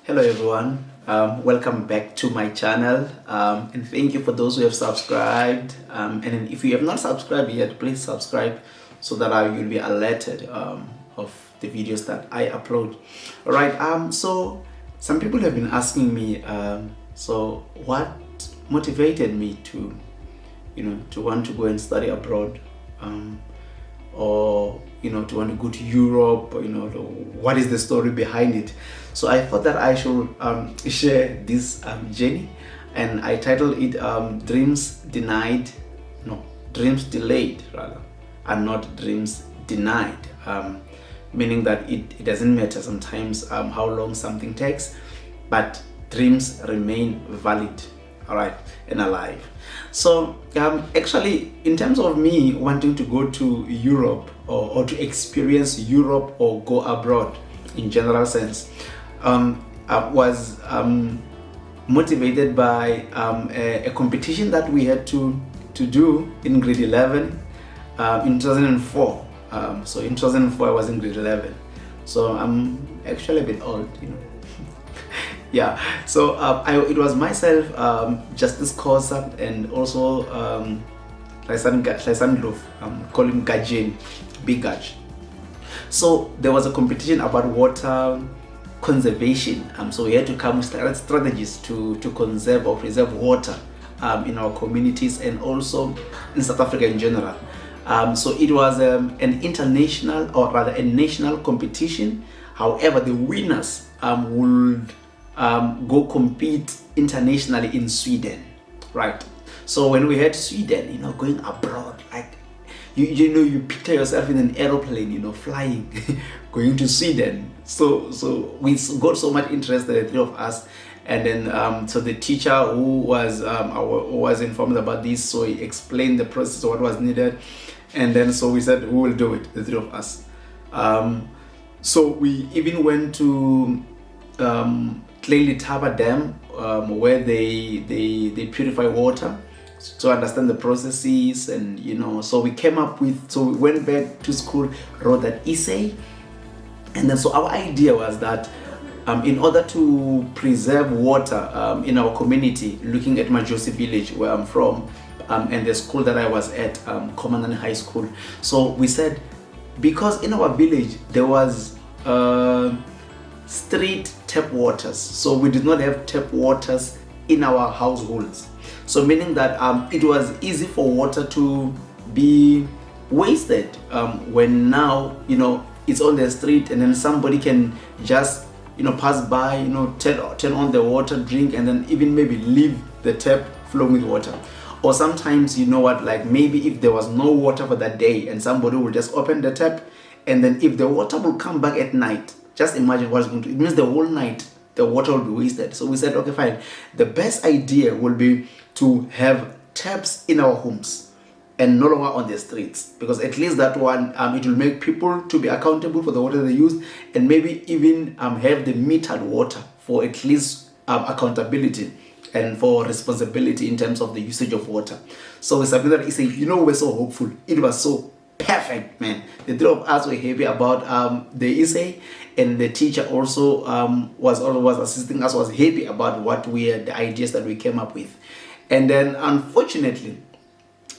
Hello everyone, welcome back to my channel, and thank you for those who have subscribed, and if you have not subscribed yet, please subscribe so that you'll be alerted of the videos that I upload. Alright, so some people have been asking me, so what motivated me to want to go and study abroad, or to want to go to Europe, or, what is the story behind it. So I thought that I should share this journey, and I titled it dreams delayed rather, and not dreams denied, meaning that it doesn't matter sometimes how long something takes, but dreams remain valid, all right, and alive. So actually, in terms of me wanting to go to Europe, or to experience Europe or go abroad in general sense, I was motivated by a competition that we had to do in grade 11 in 2004. So in 2004 I was in grade 11, so I'm actually a bit old, yeah. So it was myself, Justice Kosa, and also Klaisan Loof, call him Gajin, Big Gaj. So there was a competition about water conservation, so we had to come with strategies to conserve or preserve water in our communities and also in South Africa in general. So it was an international, or rather a national competition. However, the winners would go compete internationally in Sweden, right? So when we had Sweden, going abroad, like you picture yourself in an aeroplane, flying, going to Sweden. So we got so much interest, the three of us, and then so the teacher who was informed about this, so he explained the process, what was needed, and then so we said we will do it, the three of us. So we even went to Clearly Taba Dam, where they purify water, to understand the processes, and so we came up with, so we went back to school, wrote that essay, and then so our idea was that in order to preserve water in our community, looking at Majosi village where I'm from, and the school that I was at, Commandant High School, so we said, because in our village there was street tap waters, so we did not have tap waters in our households, so meaning that it was easy for water to be wasted when now it's on the street, and then somebody can just pass by, turn on the water, drink, and then even maybe leave the tap flowing with water. Or sometimes, like maybe if there was no water for that day, and somebody will just open the tap, and then if the water will come back at night, just imagine what it's going to, it means the whole night the water will be wasted. So we said, okay, fine, the best idea will be to have taps in our homes and no longer on the streets, because at least that one, it will make people to be accountable for the water they use, and maybe even have the metered water for at least accountability and for responsibility in terms of the usage of water. So we submitted that essay. We're so hopeful. It was so perfect, man. The three of us were happy about the essay, and the teacher also was assisting us, was happy about the ideas that we came up with. And then unfortunately,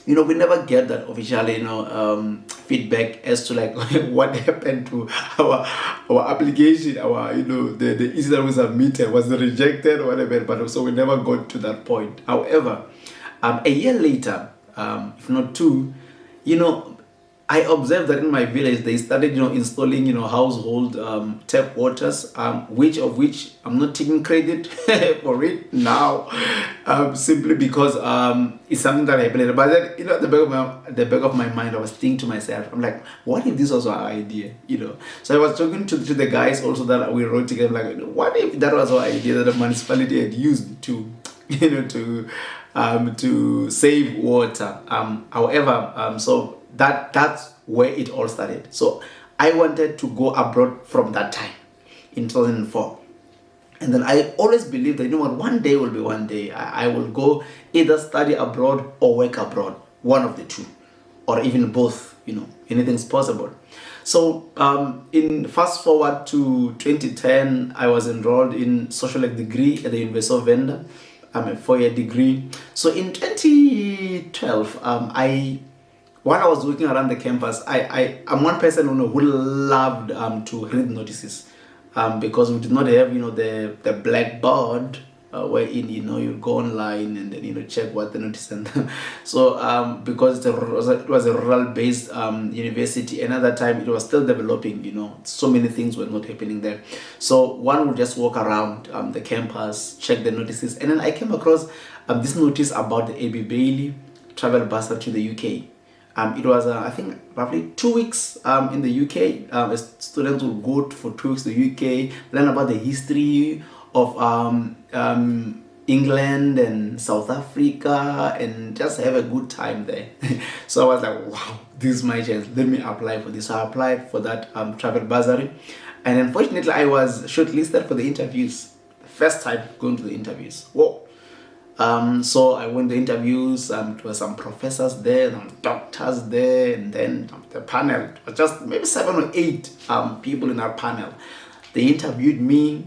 we never get that official feedback as to like what happened to our application, the essay that was submitted, was it rejected or whatever, but so we never got to that point. However, a year later, if not two, I observed that in my village they started installing household tap waters, which I'm not taking credit for it now, simply because it's something that happened. But then at the back of my mind, I was thinking to myself, I'm like, what if this was our idea? So I was talking to the guys also that we wrote together, like, what if that was our idea that the municipality had used to to save water. However, so that's where it all started. So I wanted to go abroad from that time in 2004, and then I always believed that one day will be one day. I will go either study abroad or work abroad, one of the two. or even both. Anything's possible. So in fast forward to 2010, I was enrolled in social work degree at the University of Venda. I'm a 4-year degree. So in 2012, while I was walking around the campus, I'm one person who loved to read notices, because we did not have the blackboard, wherein you go online and then check what the notice and so because it was a rural based university, and at that time it was still developing. So many things were not happening there, so one would just walk around the campus, check the notices, and then I came across this notice about the AB Bailey travel bursary to the UK. It was, I think, roughly 2 weeks in the UK. Students will go for 2 weeks to the UK, learn about the history of England and South Africa, and just have a good time there. So I was like, wow, this is my chance. Let me apply for this. So I applied for that travel bursary. And unfortunately, I was shortlisted for the interviews. First time going to the interviews. Whoa. So I went to interviews, there were some professors there, some doctors there, and then the panel was just maybe 7 or 8 people in our panel. They interviewed me,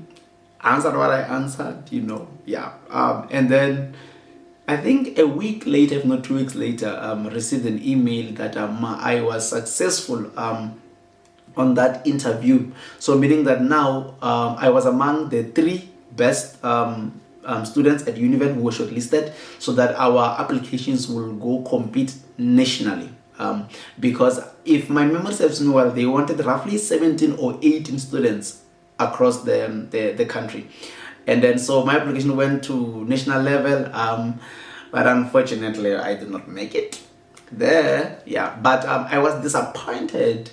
answered what I answered, and then I think a week later, if not 2 weeks later, received an email that I was successful on that interview. So meaning that now I was among the 3 best students at Univen who were shortlisted, so that our applications will go compete nationally. Because if my memory serves me well, they wanted roughly 17 or 18 students across the country. And then so my application went to national level, but unfortunately I did not make it there. Yeah, but I was disappointed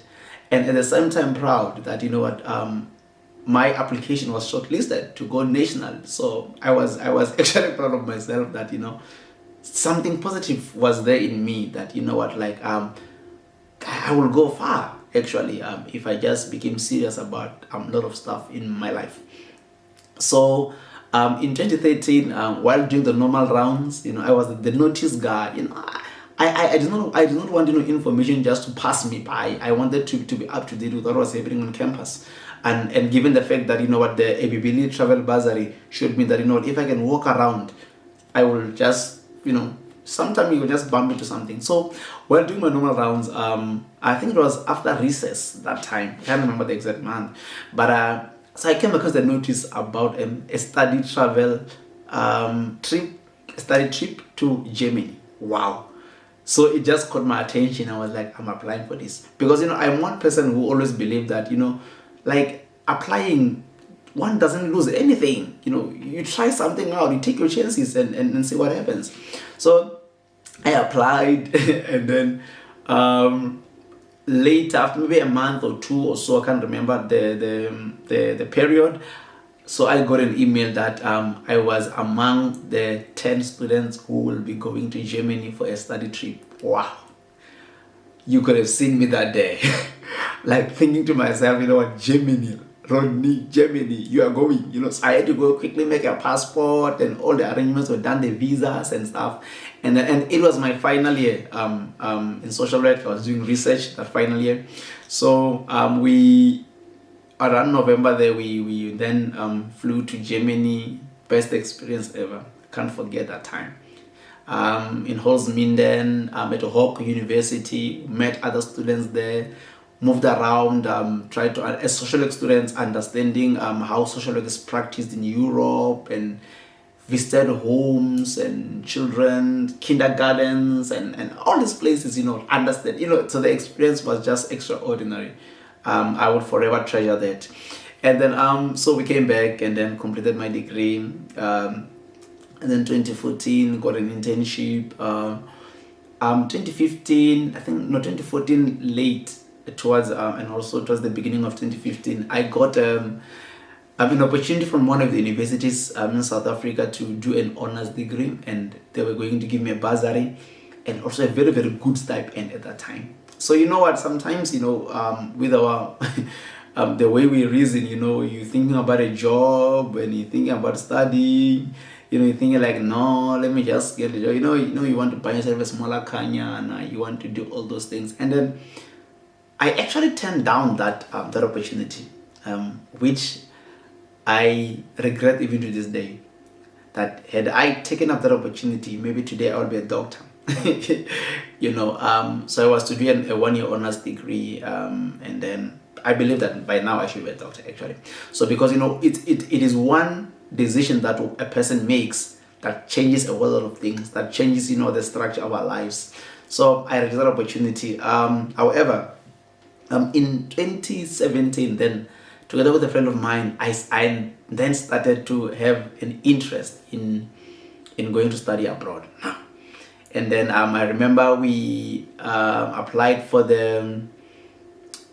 and at the same time proud that my application was shortlisted to go national. So I was actually proud of myself that something positive was there in me, that I will go far actually if I just became serious about a lot of stuff in my life. So in 2013, while doing the normal rounds, I was the notice guy. I did not want information just to pass me by. I wanted to be up to date with what was happening on campus. And given the fact that the ABBL travel bursary showed me that if I can walk around, I will just sometimes you will just bump into something. So while doing my normal rounds, I think it was after recess that time. I can't remember the exact month, but so I came across the notice about a study trip to Germany. Wow. So it just caught my attention. I was like, I'm applying for this because I'm one person who always believed that like applying, one doesn't lose anything. You try something out, you take your chances and see what happens. So I applied and then later, after maybe a month or 2 or so, I can't remember the period. So I got an email that I was among the 10 students who will be going to Germany for a study trip. Wow. You could have seen me that day. Like thinking to myself, Germany, Rodney, Germany, you are going. So I had to go quickly make a passport, and all the arrangements were done, the visas and stuff. And it was my final year in social work. I was doing research that final year. So we around November there, we then flew to Germany. Best experience ever. Can't forget that time. In Holzminden, at Hock University, met other students there, moved around, tried to, as social work students, understanding how social work is practiced in Europe, and visited homes and children, kindergartens, and all these places, understand, so the experience was just extraordinary. I would forever treasure that. And then, so we came back and then completed my degree. And then 2014, got an internship. 2015, I think, no, 2014 late towards, and also towards the beginning of 2015, I got an opportunity from one of the universities in South Africa to do an honors degree, and they were going to give me a bursary and also a very, very good stipend at that time. So what, sometimes, with our the way we reason, you're thinking about a job and you're thinking about studying, you're thinking like, no, let me just get the job. You want to buy yourself a smaller kanya, and you want to do all those things. And then I actually turned down that opportunity, which I regret even to this day. That had I taken up that opportunity, maybe today I would be a doctor. So I was to do a 1-year honors degree, and then I believe that by now I should be a doctor actually. So because it is one decision that a person makes that changes a whole lot of things, that changes the structure of our lives. So I rejected that opportunity. However, in 2017, then together with a friend of mine, I then started to have an interest in going to study abroad. And then I remember we applied for the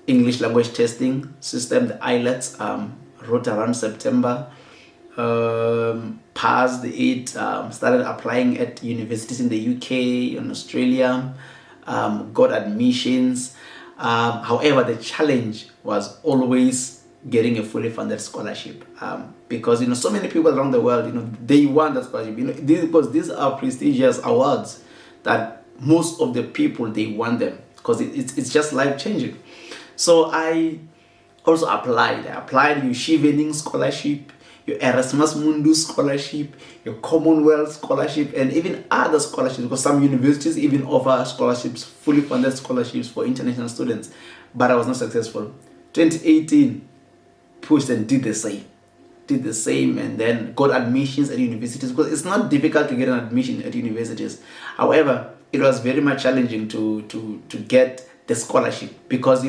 English language testing system, the IELTS, wrote around September, passed it, started applying at universities in the UK, in Australia, got admissions. However, the challenge was always getting a fully funded scholarship, because so many people around the world, they want that scholarship, because these are prestigious awards that most of the people, they want them because it's just life changing. So I also applied. I applied your Chevening scholarship, your Erasmus Mundus scholarship, your Commonwealth scholarship, and even other scholarships, because some universities even offer scholarships, fully funded scholarships for international students. But I was not successful. 2018, pushed and did the same, and then got admissions at universities, because it's not difficult to get an admission at universities. However, it was very much challenging to get the scholarship, because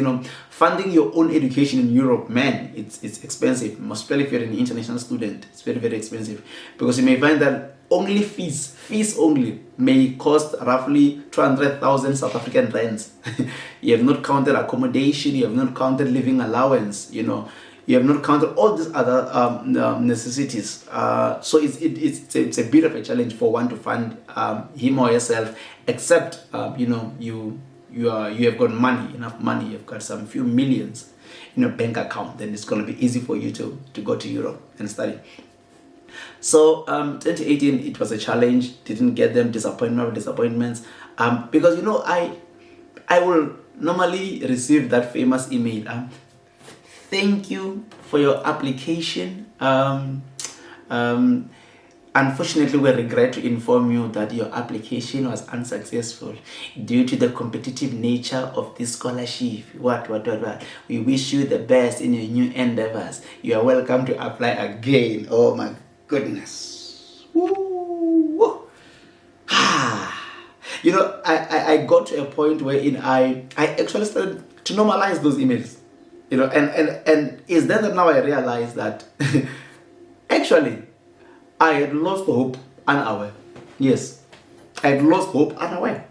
funding your own education in Europe, man, it's expensive, especially if you're an international student. It's very, very expensive, because you may find that only fees only may cost roughly 200,000 South African rands. You have not counted accommodation, you have not counted living allowance, you have not counted all these other necessities. So it's a bit of a challenge for one to fund him or herself, except you have got enough money, you've got some few millions in your bank account, then it's going to be easy for you to go to Europe and study. So 2018, it was a challenge, didn't get them, disappointments, because I will normally receive that famous email, thank you for your application. Unfortunately, we regret to inform you that your application was unsuccessful due to the competitive nature of this scholarship. What. We wish you the best in your new endeavors. You are welcome to apply again. Oh my goodness. Woo. I got to a point wherein I actually started to normalize those emails. And it's then that now I realize that actually I had lost hope unaware. Yes, I had lost hope unaware,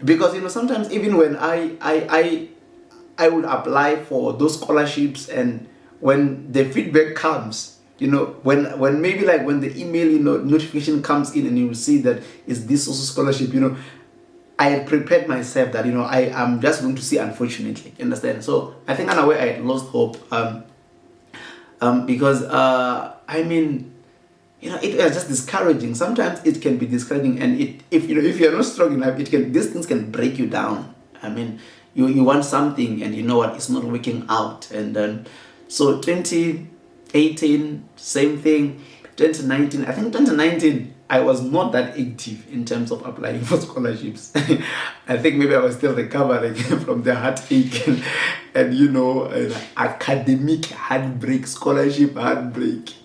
because sometimes even when I would apply for those scholarships, and when the feedback comes, when maybe like when the email notification comes in and you will see that is this also scholarship, I had prepared myself that I am just going to see, unfortunately, understand. So I think unaware I had lost hope, because it was just discouraging. Sometimes it can be discouraging, and if you're not strong enough, these things can break you down. You want something, and it's not working out, and then so 2018, same thing. 2019, I think 2019, I was not that active in terms of applying for scholarships. I think maybe I was still recovering from the heartache and an academic heartbreak, scholarship heartbreak.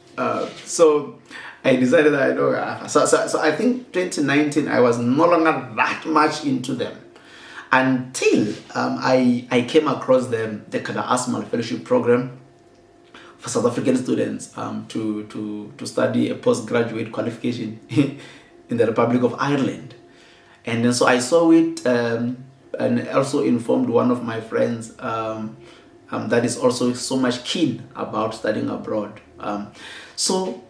So I decided that so I think 2019 I was no longer that much into them, until I came across the Kada Asmal Fellowship Program for South African students to study a postgraduate qualification in the Republic of Ireland. And then so I saw it, and also informed one of my friends that is also so much keen about studying abroad. So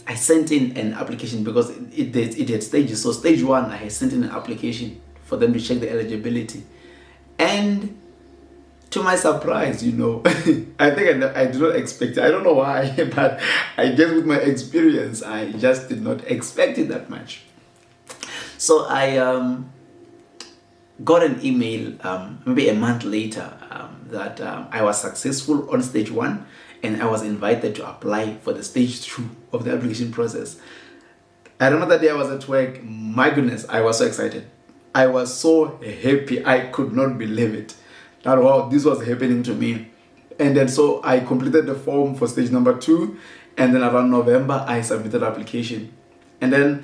I sent in an application, because it had stages. So stage 1, I had sent in an application for them to check the eligibility. And to my surprise, I think I did not expect it. I don't know why, but I guess with my experience, I just did not expect it that much. So I got an email maybe a month later that I was successful on stage 1, and I was invited to apply for the stage 2 of the application process. I remember that day I was at work. My goodness, I was so excited. I was so happy. I could not believe it. That wow, this was happening to me. And then so I completed the form for stage number 2, and then around November I submitted the application. And then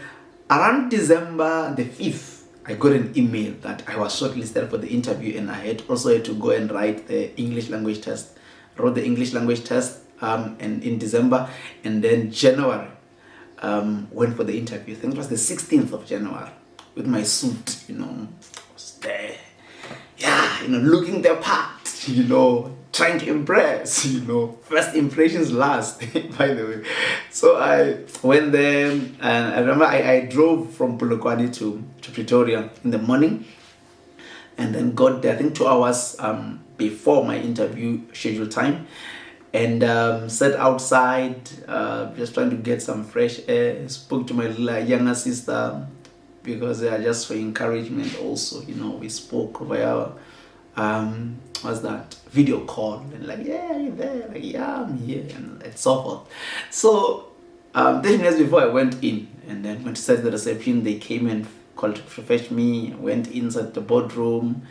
around December the 5th, I got an email that I was shortlisted for the interview, and I had to go and write the English language test. I wrote the English language test and in December, and then January went for the interview. I think it was the 16th of January with my suit, I was there, looking the part, trying to impress, first impressions last, by the way. So I went there, and I remember I drove from Polokwane to Pretoria in the morning, and then got there, I think 2 hours before my interview scheduled time, and sat outside, just trying to get some fresh air. Spoke to my younger sister, because just for encouragement also, we spoke via what's that, video call, and like, yeah, you're there, like, yeah, I'm here, and so forth. So 10 minutes before I went in, and then when to set the reception, they came and called to fetch me, went inside the boardroom,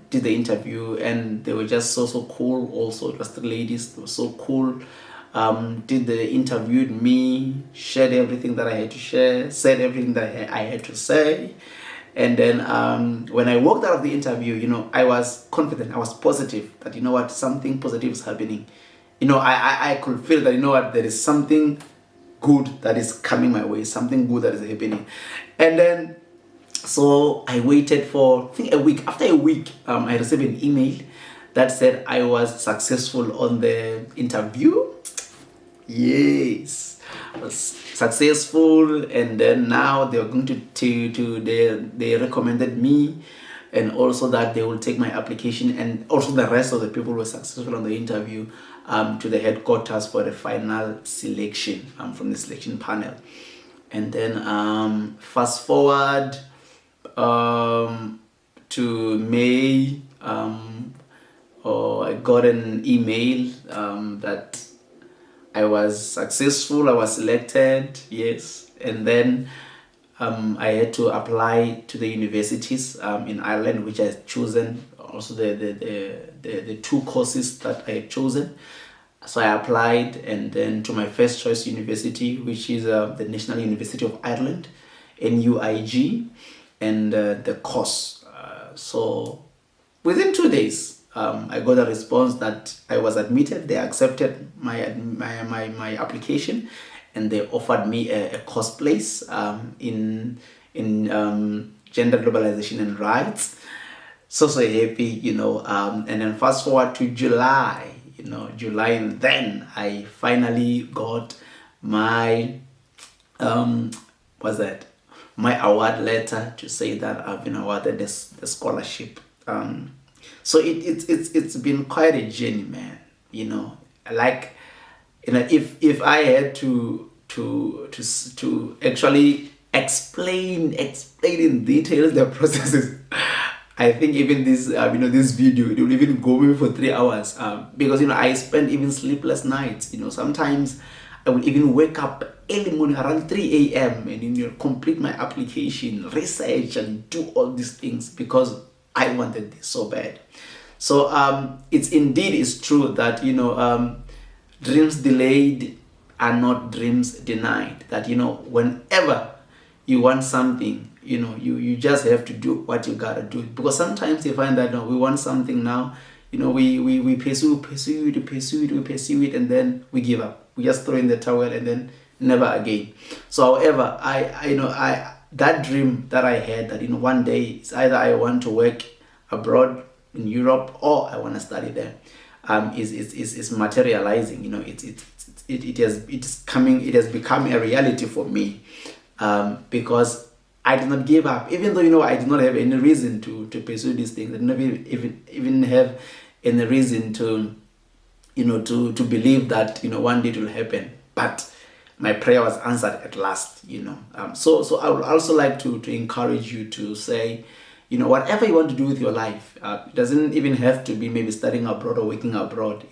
did the interview, and they were just so cool. Also, it was 3 ladies, they were so cool. Did the interview with me, shared everything that I had to share, said everything that I had to say. And then when I walked out of the interview, I was confident, I was positive that, something positive is happening. I could feel that, there is something good that is coming my way, something good that is happening. And then, so I waited for, I think, a week. After a week, I received an email that said I was successful on the interview. Yes, I was successful, and then now they are going they recommended me, and also that they will take my application, and also the rest of the people who were successful on the interview to the headquarters for the final selection from the selection panel. And then fast forward to May, I got an email that I was successful, I was selected, yes. And then I had to apply to the universities in Ireland, which I had chosen, also the 2 courses that I had chosen. So I applied, and then to my first choice university, which is the National University of Ireland, NUIG, and the course. So within 2 days, I got a response that I was admitted. They accepted my application, and they offered me a course place in gender globalization and rights. So happy, and then fast forward to July, and then I finally got my my award letter to say that I've been awarded the scholarship. So it's been quite a journey, man. Like, if I had to actually explain in detail the processes, I think even this this video, it will even go maybe for 3 hours, because I spend even sleepless nights. Sometimes I will even wake up early morning around 3 a.m. and complete my application, research, and do all these things because I wanted this so bad. So it's true that dreams delayed are not dreams denied. That whenever you want something, you just have to do what you gotta do. Because sometimes you find that we want something now, we pursue it, and then we give up. We just throw in the towel and then never again. So however, I that dream that I had, that one day it's either I want to work abroad in Europe or I want to study there, is materializing. It has become a reality for me, because I did not give up, even though I did not have any reason to pursue these things. I did not even have any reason to, to believe that, one day it will happen. But my prayer was answered at last, So I would also like to encourage you to say, whatever you want to do with your life, it doesn't even have to be maybe studying abroad or working abroad,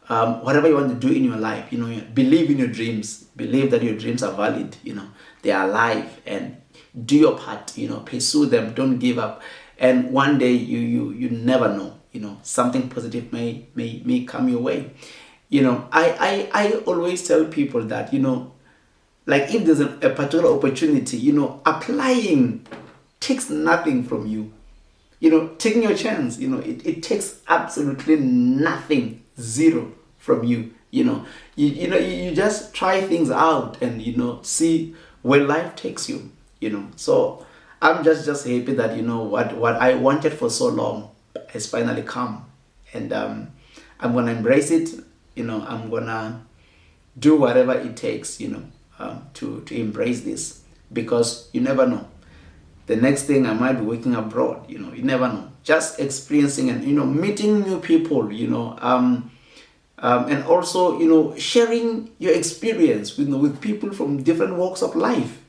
whatever you want to do in your life, believe in your dreams, believe that your dreams are valid, they are alive, and do your part, pursue them, don't give up. And one day you never know, something positive may come your way. I always tell people that, like if there's a particular opportunity, applying takes nothing from you. Taking your chance, it takes absolutely nothing, zero from you. You just try things out and see where life takes you. So I'm just happy that what I wanted for so long has finally come, and I'm gonna embrace it. I'm gonna do whatever it takes, to embrace this, because you never know. The next thing I might be working abroad, you never know. Just experiencing and meeting new people, and also sharing your experience with people from different walks of life,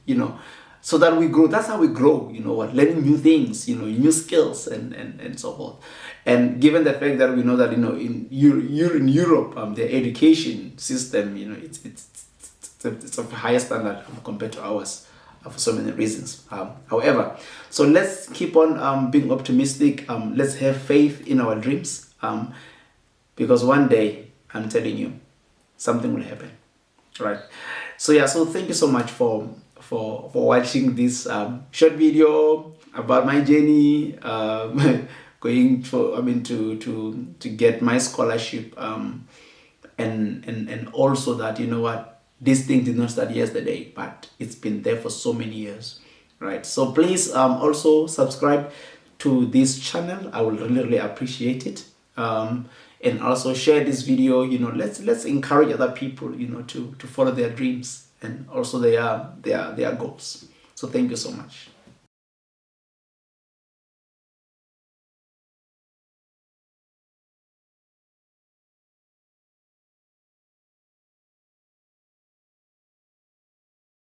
so that we grow. That's how we grow. Learning new things, new skills and so forth. And given the fact that we know that in Europe, the education system, it's of higher standard compared to ours, for so many reasons. However, so let's keep on being optimistic. Let's have faith in our dreams, because one day, I'm telling you, something will happen. Right? So yeah. So thank you so much for watching this short video about my journey, going to get my scholarship, and also that this thing did not start yesterday, but it's been there for so many years, right? So please also subscribe to this channel. I will really appreciate it, and also share this video. Let's encourage other people to follow their dreams and also their goals. So thank you so much.